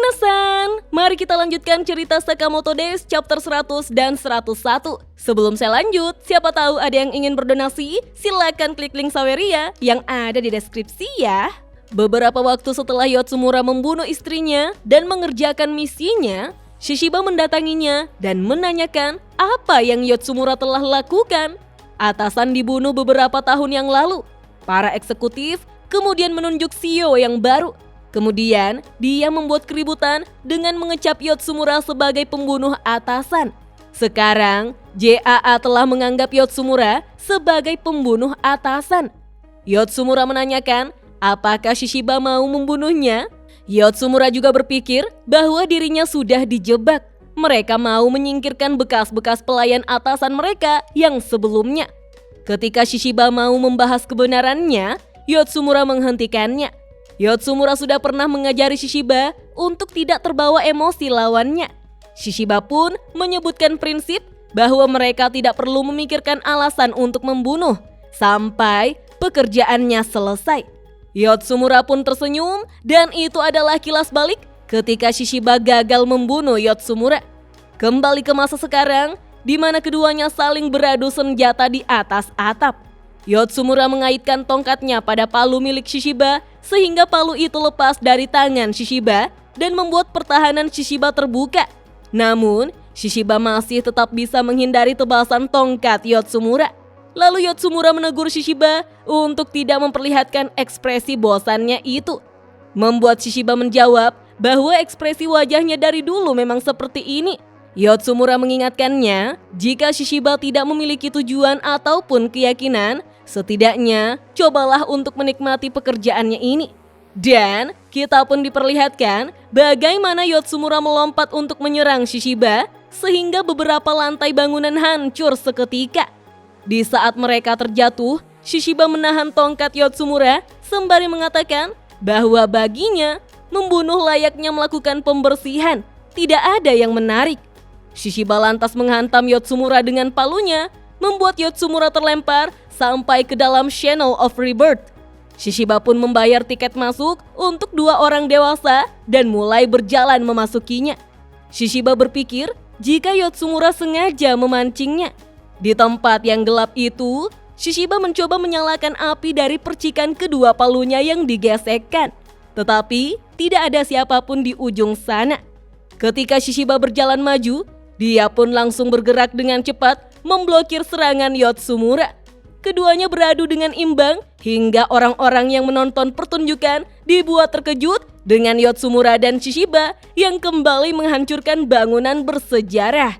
Minasan, mari kita lanjutkan cerita Sakamoto Days chapter 100 dan 101. Sebelum saya lanjut, siapa tahu ada yang ingin berdonasi, silakan klik link Saweria yang ada di deskripsi ya. Beberapa waktu setelah Yotsumura membunuh istrinya dan mengerjakan misinya, Shishiba mendatanginya dan menanyakan apa yang Yotsumura telah lakukan. Atasan dibunuh beberapa tahun yang lalu. Para eksekutif kemudian menunjuk CEO yang baru. Kemudian, dia membuat keributan dengan mengecap Yotsumura sebagai pembunuh atasan. Sekarang, JAA telah menganggap Yotsumura sebagai pembunuh atasan. Yotsumura menanyakan, apakah Shishiba mau membunuhnya? Yotsumura juga berpikir bahwa dirinya sudah dijebak. Mereka mau menyingkirkan bekas-bekas pelayan atasan mereka yang sebelumnya. Ketika Shishiba mau membahas kebenarannya, Yotsumura menghentikannya. Yotsumura sudah pernah mengajari Shishiba untuk tidak terbawa emosi lawannya. Shishiba pun menyebutkan prinsip bahwa mereka tidak perlu memikirkan alasan untuk membunuh sampai pekerjaannya selesai. Yotsumura pun tersenyum dan itu adalah kilas balik ketika Shishiba gagal membunuh Yotsumura. Kembali ke masa sekarang di mana keduanya saling beradu senjata di atas atap. Yotsumura mengaitkan tongkatnya pada palu milik Shishiba sehingga palu itu lepas dari tangan Shishiba dan membuat pertahanan Shishiba terbuka. Namun, Shishiba masih tetap bisa menghindari tebasan tongkat Yotsumura. Lalu Yotsumura menegur Shishiba untuk tidak memperlihatkan ekspresi bosannya itu. Membuat Shishiba menjawab bahwa ekspresi wajahnya dari dulu memang seperti ini. Yotsumura mengingatkannya, jika Shishiba tidak memiliki tujuan ataupun keyakinan, setidaknya cobalah untuk menikmati pekerjaannya ini. Dan kita pun diperlihatkan bagaimana Yotsumura melompat untuk menyerang Shishiba sehingga beberapa lantai bangunan hancur seketika. Di saat mereka terjatuh, Shishiba menahan tongkat Yotsumura sembari mengatakan bahwa baginya membunuh layaknya melakukan pembersihan, tidak ada yang menarik. Shishiba lantas menghantam Yotsumura dengan palunya, membuat Yotsumura terlempar sampai ke dalam Channel of Rebirth. Shishiba pun membayar tiket masuk untuk 2 orang dewasa dan mulai berjalan memasukinya. Shishiba berpikir jika Yotsumura sengaja memancingnya. Di tempat yang gelap itu, Shishiba mencoba menyalakan api dari percikan kedua palunya yang digesekkan. Tetapi tidak ada siapapun di ujung sana. Ketika Shishiba berjalan maju, dia pun langsung bergerak dengan cepat memblokir serangan Yotsumura. Keduanya beradu dengan imbang hingga orang-orang yang menonton pertunjukan dibuat terkejut dengan Yotsumura dan Shishiba yang kembali menghancurkan bangunan bersejarah.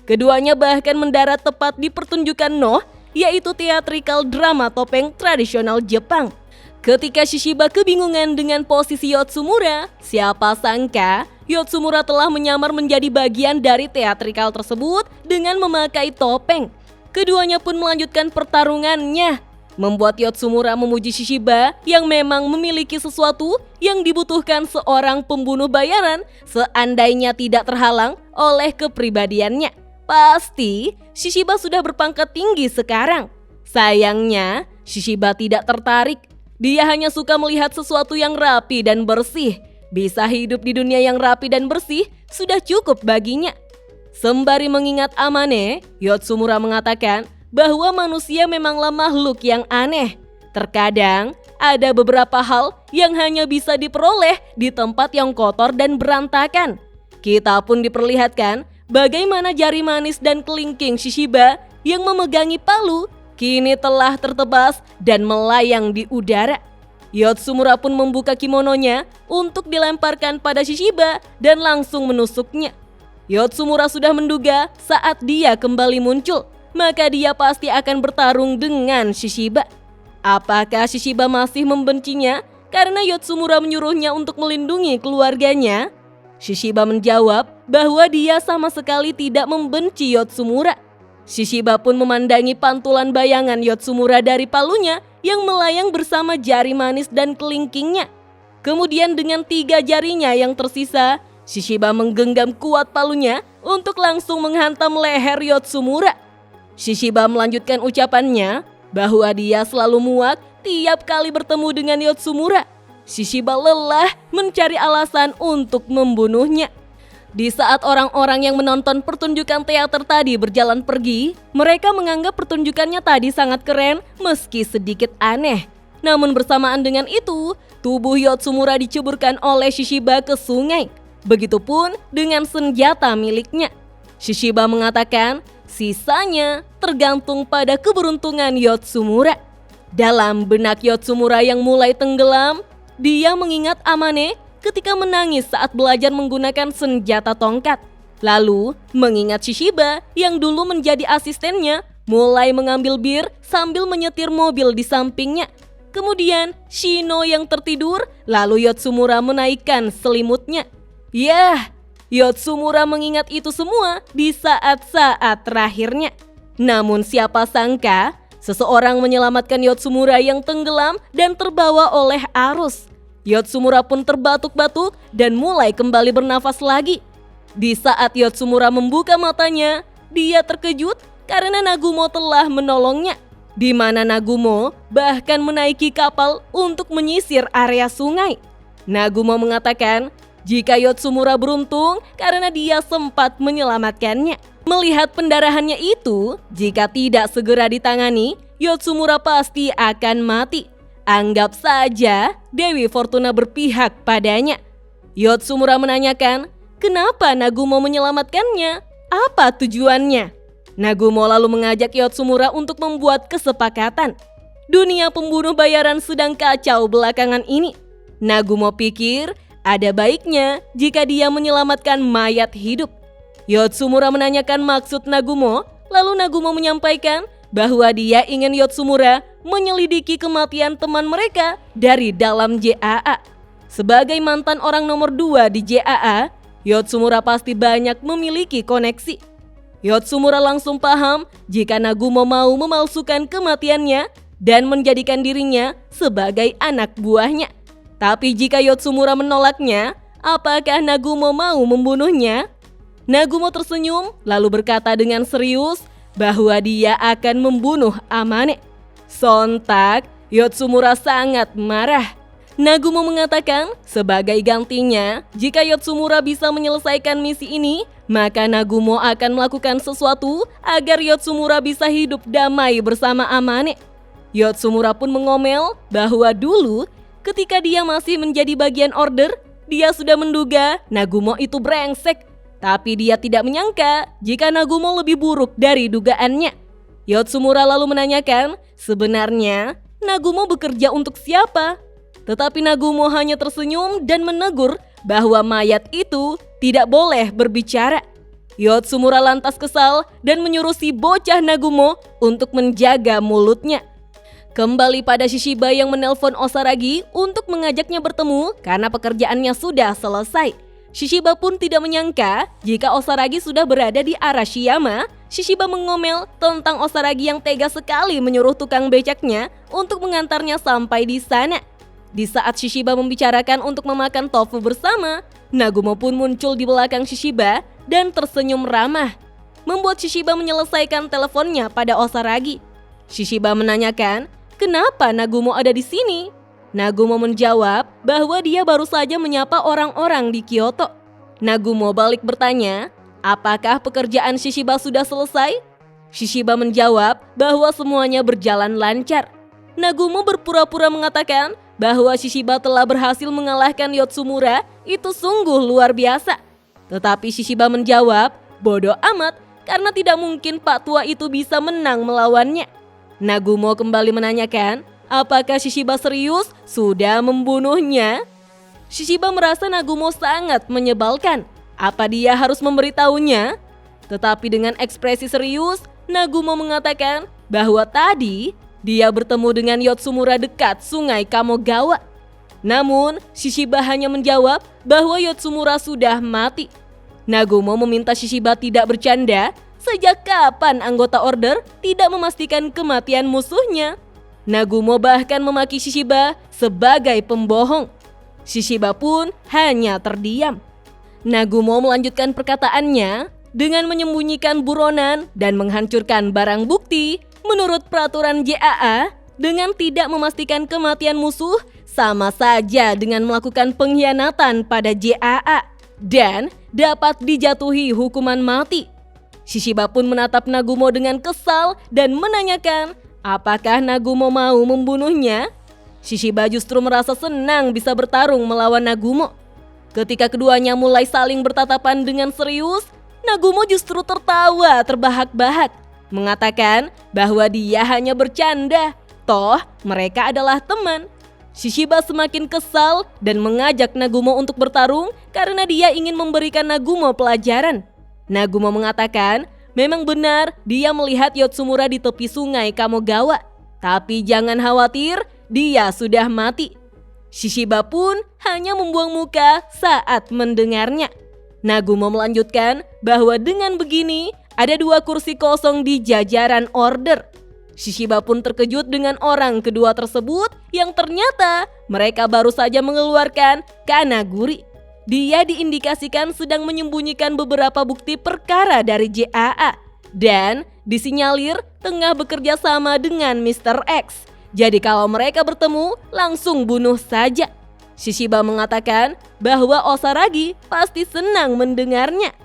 Keduanya bahkan mendarat tepat di pertunjukan Noh, yaitu teatrikal drama topeng tradisional Jepang. Ketika Shishiba kebingungan dengan posisi Yotsumura, siapa sangka Yotsumura telah menyamar menjadi bagian dari teatrikal tersebut dengan memakai topeng. Keduanya pun melanjutkan pertarungannya, membuat Yotsumura memuji Shishiba yang memang memiliki sesuatu yang dibutuhkan seorang pembunuh bayaran seandainya tidak terhalang oleh kepribadiannya. Pasti Shishiba sudah berpangkat tinggi sekarang. Sayangnya, Shishiba tidak tertarik. Dia hanya suka melihat sesuatu yang rapi dan bersih. Bisa hidup di dunia yang rapi dan bersih sudah cukup baginya. Sembari mengingat Amane, Yotsumura mengatakan bahwa manusia memanglah makhluk yang aneh. Terkadang ada beberapa hal yang hanya bisa diperoleh di tempat yang kotor dan berantakan. Kita pun diperlihatkan bagaimana jari manis dan kelingking Shishiba yang memegangi palu kini telah tertebas dan melayang di udara. Yotsumura pun membuka kimononya untuk dilemparkan pada Shishiba dan langsung menusuknya. Yotsumura sudah menduga saat dia kembali muncul, maka dia pasti akan bertarung dengan Shishiba. Apakah Shishiba masih membencinya karena Yotsumura menyuruhnya untuk melindungi keluarganya? Shishiba menjawab bahwa dia sama sekali tidak membenci Yotsumura. Shishiba pun memandangi pantulan bayangan Yotsumura dari palunya yang melayang bersama jari manis dan kelingkingnya. Kemudian dengan 3 jarinya yang tersisa, Shishiba menggenggam kuat palunya untuk langsung menghantam leher Yotsumura. Shishiba melanjutkan ucapannya bahwa dia selalu muak tiap kali bertemu dengan Yotsumura. Shishiba lelah mencari alasan untuk membunuhnya. Di saat orang-orang yang menonton pertunjukan teater tadi berjalan pergi, mereka menganggap pertunjukannya tadi sangat keren meski sedikit aneh. Namun bersamaan dengan itu, tubuh Yotsumura diceburkan oleh Shishiba ke sungai. Begitupun dengan senjata miliknya. Shishiba mengatakan, sisanya tergantung pada keberuntungan Yotsumura. Dalam benak Yotsumura yang mulai tenggelam, dia mengingat Amane ketika menangis saat belajar menggunakan senjata tongkat. Lalu mengingat Shishiba yang dulu menjadi asistennya mulai mengambil bir sambil menyetir mobil di sampingnya. Kemudian Shino yang tertidur, lalu Yotsumura menaikkan selimutnya. Yah, Yotsumura mengingat itu semua di saat-saat terakhirnya. Namun siapa sangka seseorang menyelamatkan Yotsumura yang tenggelam dan terbawa oleh arus. Yotsumura pun terbatuk-batuk dan mulai kembali bernafas lagi. Di saat Yotsumura membuka matanya, dia terkejut karena Nagumo telah menolongnya. Di mana Nagumo bahkan menaiki kapal untuk menyisir area sungai. Nagumo mengatakan jika Yotsumura beruntung karena dia sempat menyelamatkannya. Melihat pendarahannya itu, jika tidak segera ditangani, Yotsumura pasti akan mati. Anggap saja Dewi Fortuna berpihak padanya. Yotsumura menanyakan, kenapa Nagumo menyelamatkannya? Apa tujuannya? Nagumo lalu mengajak Yotsumura untuk membuat kesepakatan. Dunia pembunuh bayaran sedang kacau belakangan ini. Nagumo pikir ada baiknya jika dia menyelamatkan mayat hidup. Yotsumura menanyakan maksud Nagumo, lalu Nagumo menyampaikan bahwa dia ingin Yotsumura menyelidiki kematian teman mereka dari dalam JAA. Sebagai mantan orang nomor 2 di JAA, Yotsumura pasti banyak memiliki koneksi. Yotsumura langsung paham jika Nagumo mau memalsukan kematiannya dan menjadikan dirinya sebagai anak buahnya. Tapi jika Yotsumura menolaknya, apakah Nagumo mau membunuhnya? Nagumo tersenyum lalu berkata dengan serius bahwa dia akan membunuh Amane. Sontak, Yotsumura sangat marah. Nagumo mengatakan sebagai gantinya, jika Yotsumura bisa menyelesaikan misi ini, maka Nagumo akan melakukan sesuatu agar Yotsumura bisa hidup damai bersama Amane. Yotsumura pun mengomel bahwa dulu ketika dia masih menjadi bagian order, dia sudah menduga Nagumo itu brengsek. Tapi dia tidak menyangka jika Nagumo lebih buruk dari dugaannya. Yotsumura lalu menanyakan, sebenarnya Nagumo bekerja untuk siapa? Tetapi Nagumo hanya tersenyum dan menegur bahwa mayat itu tidak boleh berbicara. Yotsumura lantas kesal dan menyuruh si bocah Nagumo untuk menjaga mulutnya. Kembali pada Shishiba yang menelpon Osaragi untuk mengajaknya bertemu karena pekerjaannya sudah selesai. Shishiba pun tidak menyangka jika Osaragi sudah berada di Arashiyama. Shishiba mengomel tentang Osaragi yang tega sekali menyuruh tukang becaknya untuk mengantarnya sampai di sana. Di saat Shishiba membicarakan untuk memakan tofu bersama, Nagumo pun muncul di belakang Shishiba dan tersenyum ramah, membuat Shishiba menyelesaikan teleponnya pada Osaragi. Shishiba menanyakan, kenapa Nagumo ada di sini? Nagumo menjawab bahwa dia baru saja menyapa orang-orang di Kyoto. Nagumo balik bertanya, apakah pekerjaan Shishiba sudah selesai? Shishiba menjawab bahwa semuanya berjalan lancar. Nagumo berpura-pura mengatakan bahwa Shishiba telah berhasil mengalahkan Yotsumura, itu sungguh luar biasa. Tetapi Shishiba menjawab, bodoh amat karena tidak mungkin Pak Tua itu bisa menang melawannya. Nagumo kembali menanyakan, apakah Shishiba serius sudah membunuhnya? Shishiba merasa Nagumo sangat menyebalkan. Apa dia harus memberitahunya? Tetapi dengan ekspresi serius, Nagumo mengatakan bahwa tadi dia bertemu dengan Yotsumura dekat sungai Kamogawa. Namun, Shishiba hanya menjawab bahwa Yotsumura sudah mati. Nagumo meminta Shishiba tidak bercanda. Sejak kapan anggota order tidak memastikan kematian musuhnya? Nagumo bahkan memaki Shishiba sebagai pembohong. Shishiba pun hanya terdiam. Nagumo melanjutkan perkataannya dengan menyembunyikan buronan dan menghancurkan barang bukti. Menurut peraturan JAA, Dengan tidak memastikan kematian musuh, sama saja dengan melakukan pengkhianatan pada JAA dan dapat dijatuhi hukuman mati. Shishiba pun menatap Nagumo dengan kesal dan menanyakan apakah Nagumo mau membunuhnya. Shishiba justru merasa senang bisa bertarung melawan Nagumo. Ketika keduanya mulai saling bertatapan dengan serius, Nagumo justru tertawa terbahak-bahak, mengatakan bahwa dia hanya bercanda, toh mereka adalah teman. Shishiba semakin kesal dan mengajak Nagumo untuk bertarung karena dia ingin memberikan Nagumo pelajaran. Nagumo mengatakan memang benar dia melihat Yotsumura di tepi sungai Kamogawa, tapi jangan khawatir, dia sudah mati. Shishiba pun hanya membuang muka saat mendengarnya. Nagumo melanjutkan bahwa dengan begini ada 2 kursi kosong di jajaran order. Shishiba pun terkejut dengan orang kedua tersebut yang ternyata mereka baru saja mengeluarkan Kanaguri. Dia diindikasikan sedang menyembunyikan beberapa bukti perkara dari JAA dan disinyalir tengah bekerja sama dengan Mr. X. Jadi kalau mereka bertemu, langsung bunuh saja. Shishiba mengatakan bahwa Osaragi pasti senang mendengarnya.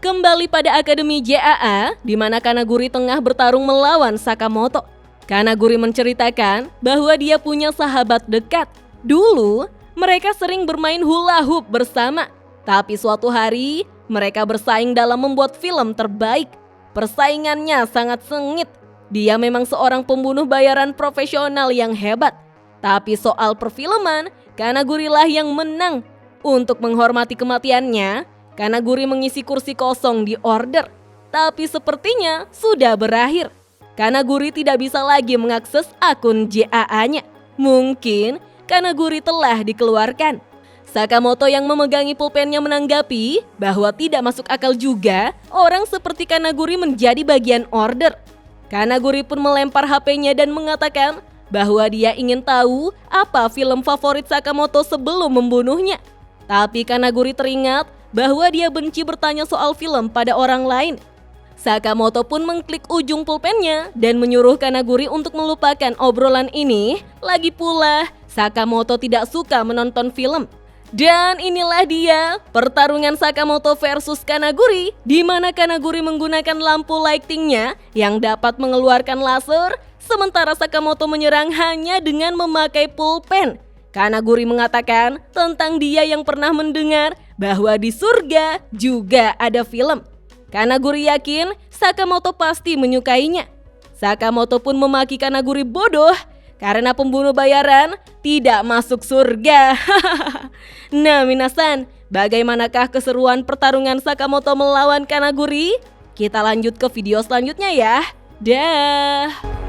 Kembali pada Akademi JAA, di mana Kanaguri tengah bertarung melawan Sakamoto. Kanaguri menceritakan bahwa dia punya sahabat dekat. Dulu, mereka sering bermain hula hoop bersama. Tapi suatu hari, mereka bersaing dalam membuat film terbaik. Persaingannya sangat sengit. Dia memang seorang pembunuh bayaran profesional yang hebat. Tapi soal perfilman, Kanaguri lah yang menang. Untuk menghormati kematiannya, Kanaguri mengisi kursi kosong di order. Tapi sepertinya sudah berakhir. Kanaguri tidak bisa lagi mengakses akun JAA-nya. Mungkin Kanaguri telah dikeluarkan. Sakamoto yang memegangi pulpennya menanggapi bahwa tidak masuk akal juga orang seperti Kanaguri menjadi bagian order. Kanaguri pun melempar HP-nya dan mengatakan bahwa dia ingin tahu apa film favorit Sakamoto sebelum membunuhnya. Tapi Kanaguri teringat bahwa dia benci bertanya soal film pada orang lain. Sakamoto pun mengklik ujung pulpennya dan menyuruh Kanaguri untuk melupakan obrolan ini. Lagi pula, Sakamoto tidak suka menonton film. Dan inilah dia pertarungan Sakamoto versus Kanaguri, di mana Kanaguri menggunakan lampu lightingnya yang dapat mengeluarkan laser, sementara Sakamoto menyerang hanya dengan memakai pulpen. Kanaguri mengatakan tentang dia yang pernah mendengar bahwa di surga juga ada film. Kanaguri yakin Sakamoto pasti menyukainya. Sakamoto pun memaki Kanaguri bodoh karena pembunuh bayaran tidak masuk surga. Nah minasan, bagaimanakah keseruan pertarungan Sakamoto melawan Kanaguri? Kita lanjut ke video selanjutnya ya. Dah.